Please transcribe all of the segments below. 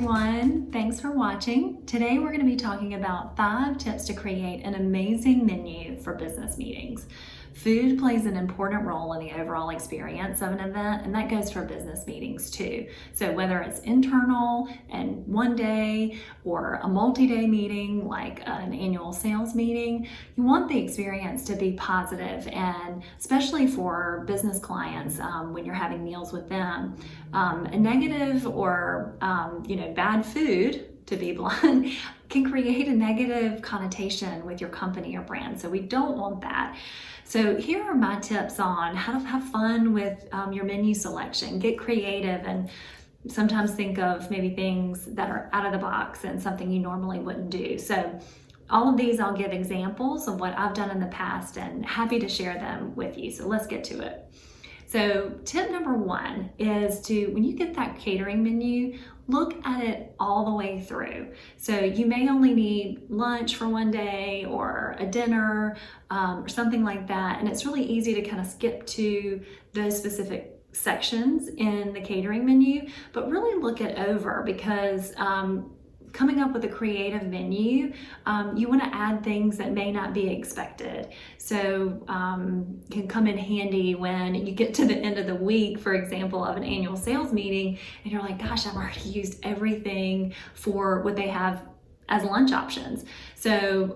everyone. Thanks for watching. Today we're going to be talking about 5 tips to create an amazing menu for business meetings. Food plays an important role in the overall experience of an event, and that goes for business meetings too. So whether it's internal and one day or a multi-day meeting like an annual sales meeting, you want the experience to be positive, and especially for business clients when you're having meals with them. A negative or bad food, to be blunt, can create a negative connotation with your company or brand. So we don't want that. So here are my tips on how to have fun with your menu selection. Get creative and sometimes think of maybe things that are out of the box and something you normally wouldn't do. So all of these I'll give examples of what I've done in the past and happy to share them with you. So let's get to it. So tip number 1 is when you get that catering menu, look at it all the way through. So you may only need lunch for one day or a dinner or something like that. And it's really easy to kind of skip to those specific sections in the catering menu, but really look it over because coming up with a creative menu, you want to add things that may not be expected. So can come in handy when you get to the end of the week, for example, of an annual sales meeting, and you're like, gosh, I've already used everything for what they have as lunch options. So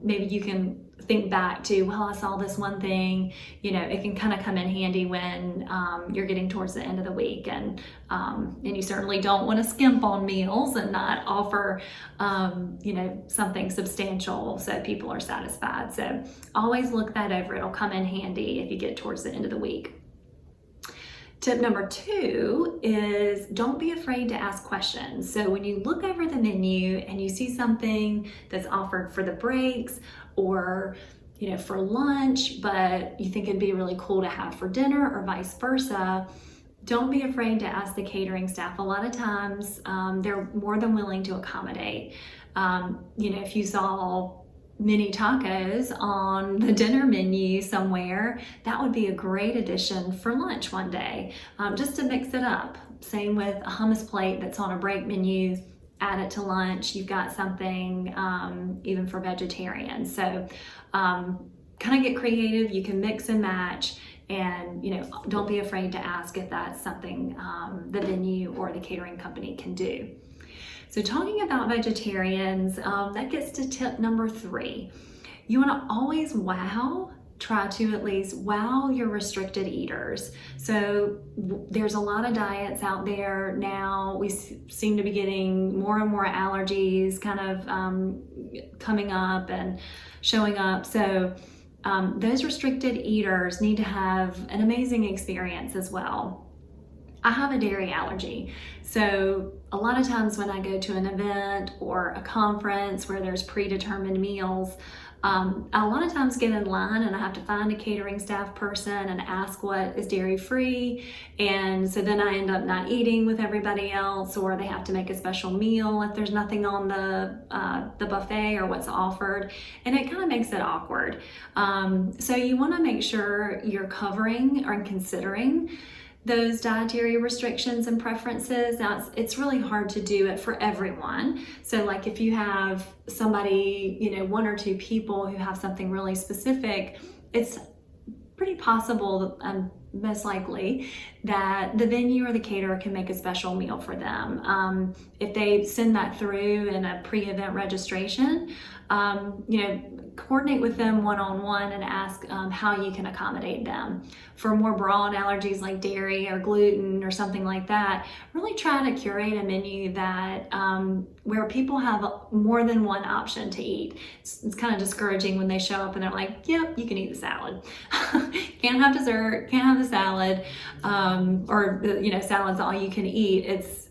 maybe you can think back to, well, I saw this one thing. It can kind of come in handy when you're getting towards the end of the week, and you certainly don't want to skimp on meals and not offer something substantial so people are satisfied. So always look that over. It'll come in handy if you get towards the end of the week. Tip number 2 is don't be afraid to ask questions. So when you look over the menu and you see something that's offered for the breaks or for lunch, but you think it'd be really cool to have for dinner or vice versa, don't be afraid to ask the catering staff. A lot of times they're more than willing to accommodate. If you saw mini tacos on the dinner menu somewhere, that would be a great addition for lunch one day, just to mix it up. Same with a hummus plate that's on a break menu, add it to lunch. You've got something even for vegetarians. So kind of get creative. You can mix and match, and don't be afraid to ask if that's something the venue or the catering company can do. So talking about vegetarians, that gets to tip number 3. You want to always try to at least wow your restricted eaters. So there's a lot of diets out there now. We seem to be getting more and more allergies kind of coming up and showing up. So those restricted eaters need to have an amazing experience as well. I have a dairy allergy, so a lot of times when I go to an event or a conference where there's predetermined meals, I a lot of times get in line and I have to find a catering staff person and ask what is dairy free, and so then I end up not eating with everybody else, or they have to make a special meal if there's nothing on the buffet or what's offered, and it kind of makes it awkward. So you want to make sure you're covering or considering those dietary restrictions and preferences. Now it's really hard to do it for everyone. So like if you have somebody, 1 or 2 people who have something really specific, it's pretty possible and most likely that the venue or the caterer can make a special meal for them. If they send that through in a pre-event registration, coordinate with them one-on-one and ask how you can accommodate them. For more broad allergies like dairy or gluten or something like that, really try to curate a menu that where people have more than one option to eat. It's kind of discouraging when they show up and they're like, yep, you can eat the salad. Can't have dessert, can't have the salad, or salad's all you can eat. It's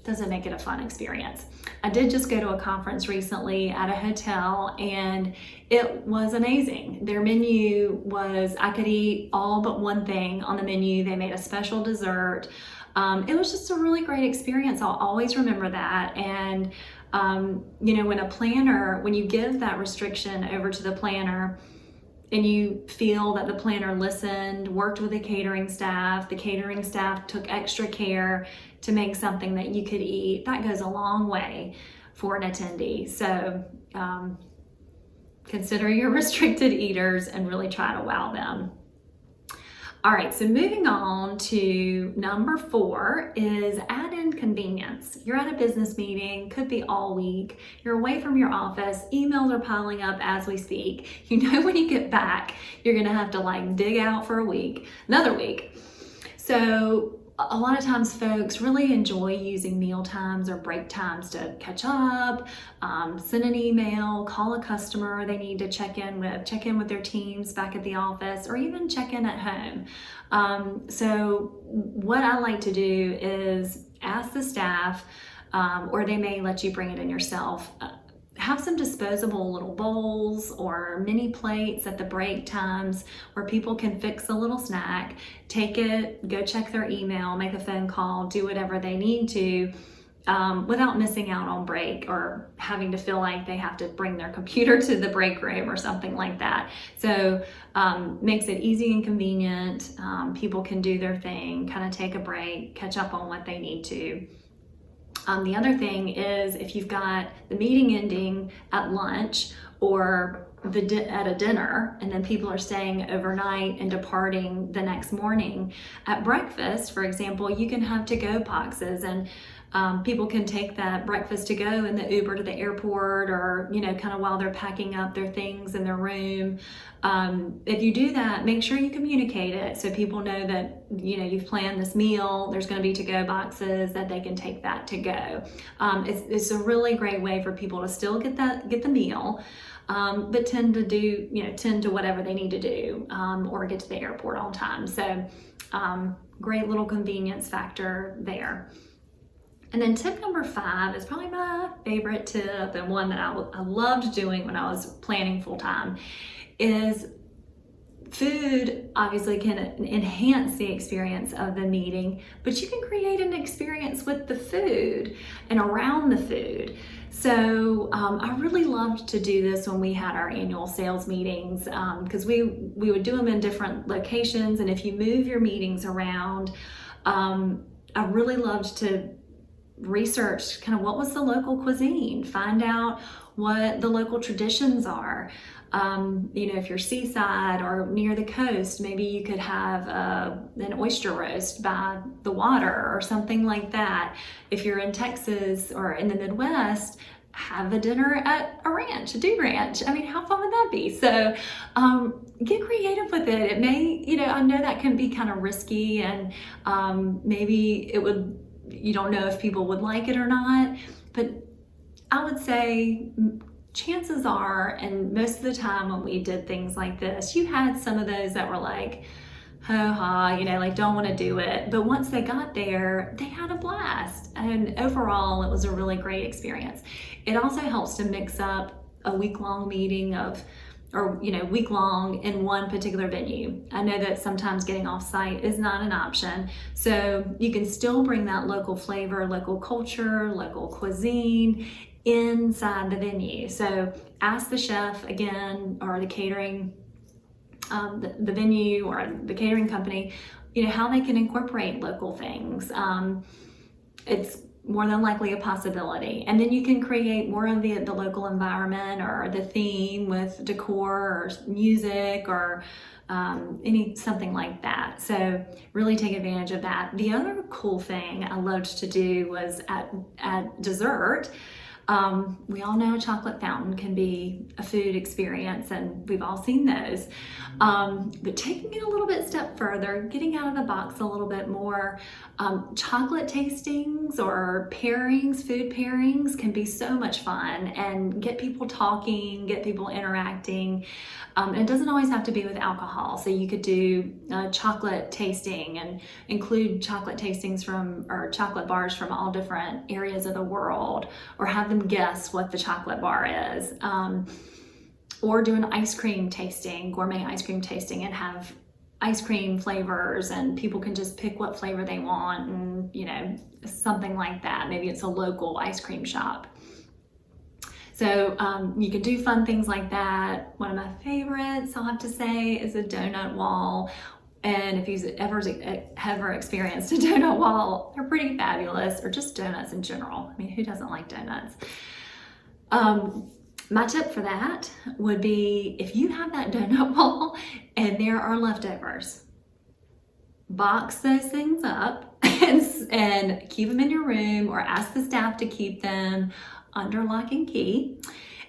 doesn't make it a fun experience. I did just go to a conference recently at a hotel, and it was amazing. Their menu was, I could eat all but one thing on the menu. They made a special dessert. It was just a really great experience. I'll always remember that. And when you give that restriction over to the planner, and you feel that the planner listened, worked with the catering staff took extra care to make something that you could eat, that goes a long way for an attendee. So consider your restricted eaters and really try to wow them. All right, so moving on to number 4 is add inconvenience. You're at a business meeting, could be all week. You're away from your office, emails are piling up as we speak. You know when you get back, you're gonna have to like dig out for another week. So a lot of times folks really enjoy using meal times or break times to catch up, send an email, call a customer they need to check in with their teams back at the office, or even check in at home. So what I like to do is ask the staff, or they may let you bring it in yourself, have some disposable little bowls or mini plates at the break times where people can fix a little snack, take it, go check their email, make a phone call, do whatever they need to, without missing out on break or having to feel like they have to bring their computer to the break room or something like that. So makes it easy and convenient. People can do their thing, kind of take a break, catch up on what they need to. The other thing is if you've got the meeting ending at lunch or at a dinner, and then people are staying overnight and departing the next morning, at breakfast, for example, you can have to-go boxes, and people can take that breakfast to go in the Uber to the airport, or kind of while they're packing up their things in their room. If you do that, make sure you communicate it so people know that you've planned this meal, there's going to be to-go boxes, that they can take that to go. It's a really great way for people to still get the meal, but tend to whatever they need to do, or get to the airport on time. So great little convenience factor there. And then tip number 5 is probably my favorite tip, and one that I loved doing when I was planning full time, is food obviously can enhance the experience of the meeting, but you can create an experience with the food and around the food. So I really loved to do this when we had our annual sales meetings, because we would do them in different locations, and if you move your meetings around, I really loved to research kind of what was the local cuisine, find out what the local traditions are. If you're seaside or near the coast, maybe you could have an oyster roast by the water or something like that. If you're in Texas or in the Midwest, have a dinner at a dude ranch. I mean, how fun would that be? So get creative with it. It may, I know that can be kind of risky, and maybe you don't know if people would like it or not, but I would say chances are, and most of the time when we did things like this, you had some of those that were like, ho-ha, don't want to do it. But once they got there, they had a blast. And overall, it was a really great experience. It also helps to mix up a week-long meeting week-long in one particular venue. I know that sometimes getting off-site is not an option. So you can still bring that local flavor, local culture, local cuisine inside the venue. So ask the chef again, or the catering, the venue or the catering company, how they can incorporate local things. It's more than likely a possibility. And then you can create more of the local environment or the theme with decor or music or something like that. So really take advantage of that. The other cool thing I loved to do was at dessert. We all know a chocolate fountain can be a food experience, and we've all seen those. But taking it a little bit step further, getting out of the box a little bit more, chocolate tastings or food pairings can be so much fun and get people talking, get people interacting. It doesn't always have to be with alcohol. So you could do chocolate tasting and include chocolate tastings or chocolate bars from all different areas of the world, or have them guess what the chocolate bar is. Or do an gourmet ice cream tasting, and have ice cream flavors, and people can just pick what flavor they want, and something like that. Maybe it's a local ice cream shop. So you can do fun things like that. One of my favorites, I'll have to say, is a donut wall. And if you've ever experienced a donut wall, they're pretty fabulous, or just donuts in general. I mean, who doesn't like donuts? My tip for that would be, if you have that donut wall and there are leftovers, box those things up and keep them in your room, or ask the staff to keep them under lock and key,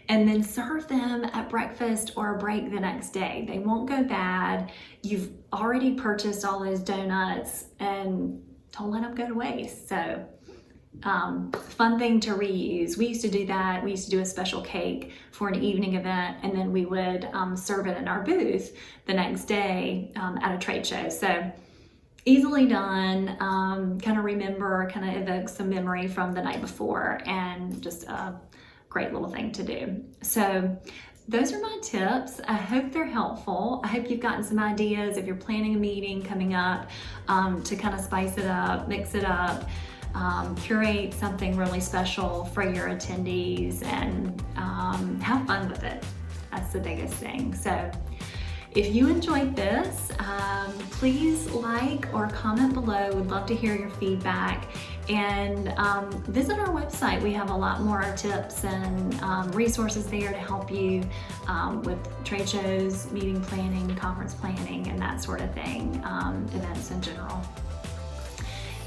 and then serve them at breakfast or a break the next day. They won't go bad. You've already purchased all those donuts, and don't let them go to waste. So fun thing to reuse. We used to do that. We used to do a special cake for an evening event, and then we would serve it in our booth the next day at a trade show. So easily done, kind of evokes some memory from the night before, and just a great little thing to do. So those are my tips. I hope they're helpful. I hope you've gotten some ideas if you're planning a meeting coming up, to kind of spice it up, mix it up, curate something really special for your attendees, and have fun with it. That's the biggest thing. So if you enjoyed this, please like or comment below. We'd love to hear your feedback. And visit our website. We have a lot more tips and resources there to help you with trade shows, meeting planning, conference planning, and that sort of thing, events in general.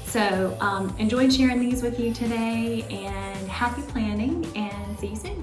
So enjoyed sharing these with you today, and happy planning, and see you soon.